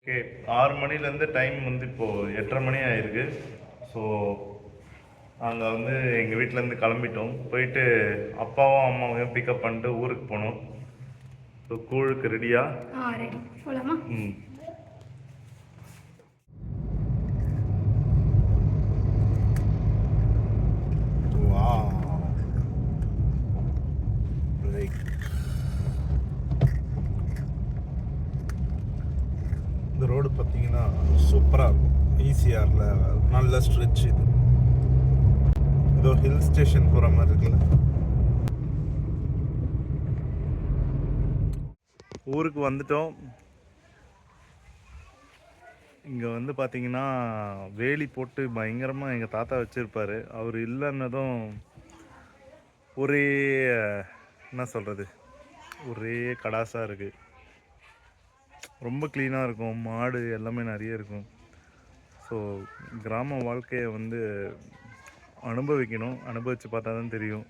Okay, 6 மணிலேருந்து time வந்து இப்போது 8:30 மணி ஆயிருக்கு. ஸோ நாங்கள் வந்து எங்கள் வீட்டிலேருந்து கிளம்பிட்டோம். போயிட்டு அப்பாவும் அம்மாவையும் பிக்கப் பண்ணிட்டு ஊருக்கு போனோம். ஸோ கூழுக்கு ரெடியா? ரெடி போகலாமா? இந்த ரோடு பார்த்தீங்கன்னா சூப்பராக இருக்கும். ஈசிஆரில் நல்ல ஸ்ட்ரெச் இது. ஏதோ ஹில் ஸ்டேஷன் போகிற மாதிரி இருக்குல்ல. ஊருக்கு வந்துட்டோம். இங்கே வந்து பார்த்தீங்கன்னா வேலி போட்டு பயங்கரமாக எங்கள் தாத்தா வச்சுருப்பார். அவர் இல்லைன்னதும் ஒரே என்ன சொல்கிறது, ஒரே கடாசாக இருக்குது. ரொம்ப க்ளீனாக இருக்கும், மாடு எல்லாமே நிறைய இருக்கும். ஸோ கிராம வாழ்க்கையை வந்து அனுபவிக்கணும். அனுபவித்து பார்த்தா தான் தெரியும்.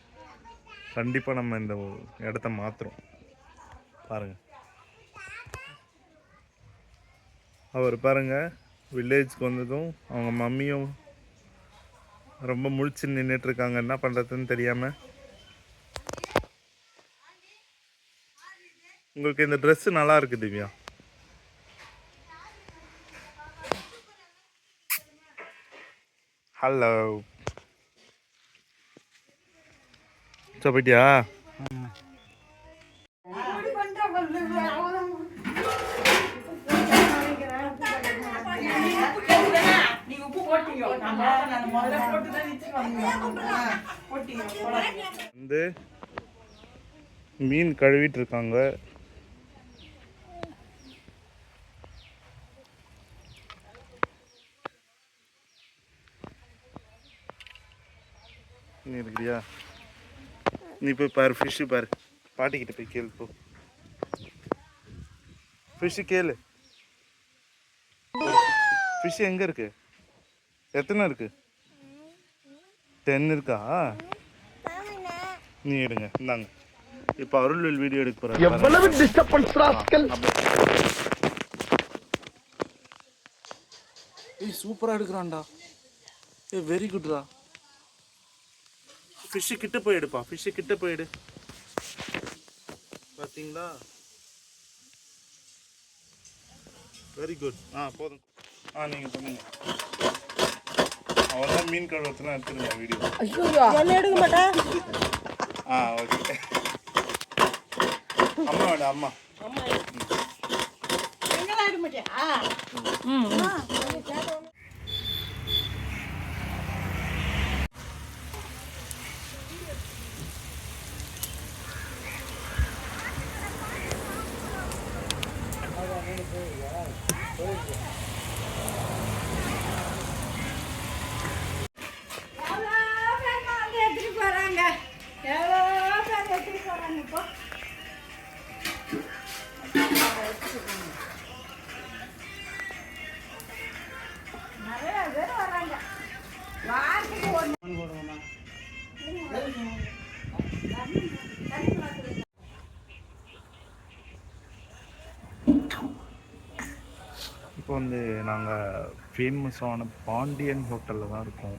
கண்டிப்பாக நம்ம இந்த இடத்த மாற்றுறோம். பாருங்கள், அவர் பாருங்கள், வில்லேஜ்க்கு வந்ததும் அவங்க மம்மியும் ரொம்ப முழிச்சு நின்றுட்டுருக்காங்க, என்ன பண்ணுறதுன்னு தெரியாமல். உங்களுக்கு இந்த ட்ரெஸ்ஸு நல்லா இருக்குது திவ்யா. ஹலோ, போயிட்டியா? வந்து மீன் கழுவிட்டு இருக்காங்க. நீ இருக்கிறியா? நீ போய் பாரு, ஃபிஷ்ஷு பாரு. பாட்டிக்கிட்ட போய் கேளு போ. ஃபிஷ்ஷு கேளு. ஃபிஷ் எங்கே இருக்கு? எத்தனை இருக்கு? 10 இருக்கா? நீ எடுங்க, இந்தாங்க. இப்போ அருள்வேல் வீடியோ எடுக்க போறாரு. எவ்வளவு டிஸ்டர்பன்ஸ் ராஸ்கல். ஏய் சூப்பரா எடுக்கறான்டா. ஏய் வெரி குட்ரா. ஃபிஷ் கிட்ட போய் எடுப்பா. ஃபிஷ் கிட்ட போய் எடு. பாத்தீங்களா? Very good. போதும். நீங்க பண்ணுங்க. அவன் மீன் கழுவத்தெல்லாம் எடுத்துருங்க வீடியோ. ஐயோ என்ன எடுக்க மாட்டேன். ஓகே. அம்மா வேணா, அம்மா எங்கெல்லாம் எடுக்க மாட்டியா? இப்போ வந்து நாங்கள் ஃபேமஸான பாண்டியன் ஹோட்டலில் தான் இருக்கோம்.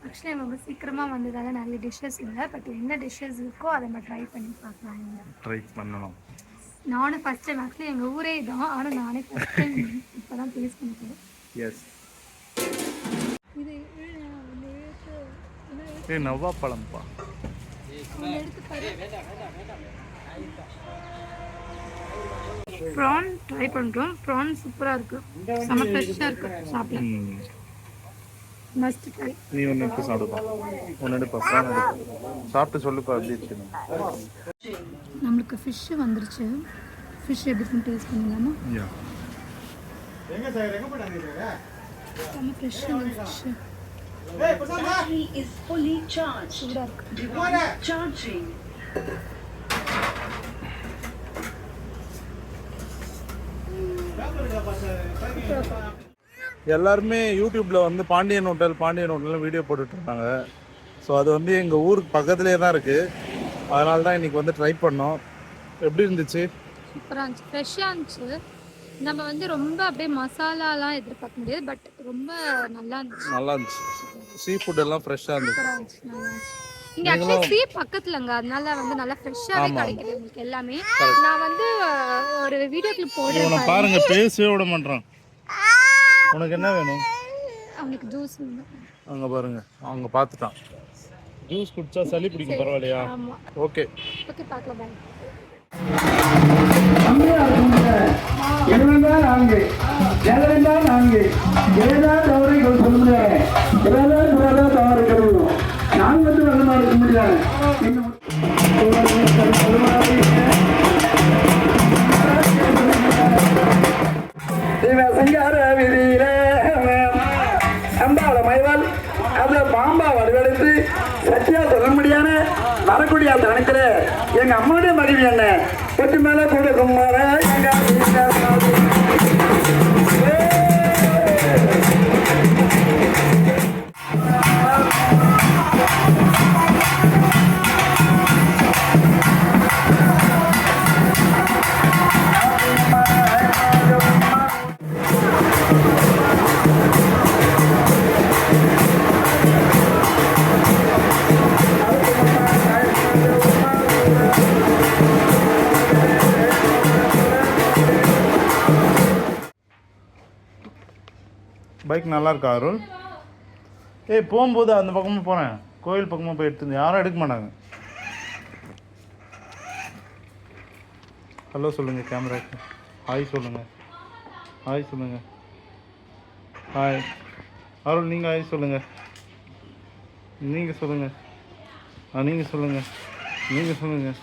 ஆக்சுவலி ரொம்ப சீக்கிரமாக வந்ததால் நிறைய டிஷ்ஷஸ் இல்லை. பட் என்ன டிஷ்ஷஸ் இருக்கோ அதை நம்ம ட்ரை பண்ணி பார்க்கலாம். ட்ரை பண்ணணும். நானும் ஃபஸ்ட் டைம், ஆக்சுவலி எங்கள் ஊரே தான், ஆனால் நானே ஃபஸ்ட் டைம் இப்போ தான் டேஸ்ட் பண்ணிக்கிறேன். எஸ். நவ்வா பழம்பா. ப்ரான் ட்ரை பண்ணுறோம். ப்ரான் சூப்பராக இருக்குது, செம்ம ஃப்ரெஷ்ஷாக இருக்குது, சாப்பிடலாம். Must try. நீ ஒன்று எடுத்து சாப்பிடுப்பா. ஒன்று எடுப்பா, ப்ரான் எடுப்பா. சாப்பிட்டு சொல்லுப்பா எப்படி இருக்குன்னு. நம்மளுக்கு ஃபிஷ்ஷு வந்துருச்சு. ஃபிஷ் எப்படி டேஸ்ட் பண்ணிடலாமா? செம்ம ஃப்ரெஷ்ஷாக fish. Battery is fully charged. சூடாக இருக்குது. Charging. எல்லாருமே யூடியூப்பில் வந்து பாண்டியன் ஹோட்டல் வீடியோ போட்டுட்டு இருந்தாங்க. ஸோ அது வந்து எங்கள் ஊருக்கு பக்கத்துலேயே தான் இருக்குது. அதனால தான் இன்றைக்கி வந்து ட்ரை பண்ணோம். எப்படி இருந்துச்சு? சூப்பராக இருந்துச்சு, ஃப்ரெஷ்ஷாக இருந்துச்சு. நம்ம வந்து ரொம்ப அப்படியே மசாலாலாம் எதிர்பார்க்க முடியாது, பட் ரொம்ப நல்லா இருந்துச்சு. நல்லா இருந்துச்சு. சீ ஃபுட் எல்லாம் ஃப்ரெஷ்ஷாக இருந்துச்சு. சூப்பரா இருந்துச்சு, நல்லா இருந்துச்சு. இங்க ஆக்சுவலி சீ பக்கத்துலங்க, அதனால வந்து நல்லா ஃப்ரெஷ்ஷாவே கிடைக்குது உங்களுக்கு எல்லாமே. நான் வந்து ஒரு வீடியோ கிளிப் போடுறேன். இவனை பாருங்க, பேசவே விட மாட்டான். உனக்கு என்ன வேணும்? அவனுக்கு ஜூஸ். அங்க பாருங்க, அவங்க பார்த்துட்டான். ஜூஸ் குடிச்சா சளி பிடிக்கும், பரவாயில்லையா? ஆமா. ஓகே ஓகே, பார்க்கலாம். பாய். எழுவந்தா நான்கு ஜெகவந்தா நான்கு ஏதா தவறுகள் சொல்ல முடியாது. ஏதா தவறுகள் நான் வந்து வெள்ளமா இருக்க முடியாது. சிவசங்கார விதியில அம்பாள மைவால் அதை பாம்பா வடிவெடுத்து சத்தியா சொல்ல முடியாத வரக்கூடிய அந்த அனைத்துல எங்க அம்மாவுடைய மகிழ்ச்சி என்ன கொட்டு மேல கூட கும்மார பைக் நல்லா இருக்கா அருள்? ஏய், போகும்போது அந்த பக்கமாக போகிறேன், கோயில் பக்கமாக போய் எடுத்து யாரும் எடுக்க மாட்டாங்க. ஹலோ சொல்லுங்கள் கேமராக்கு. ஹாய் சொல்லுங்கள். ஹாய் சொல்லுங்கள். ஹாய் அருள், நீங்கள் ஹாய் சொல்லுங்கள். நீங்கள் சொல்லுங்கள். நீங்கள் சொல்லுங்கள். நீங்கள் சொல்லுங்கள்.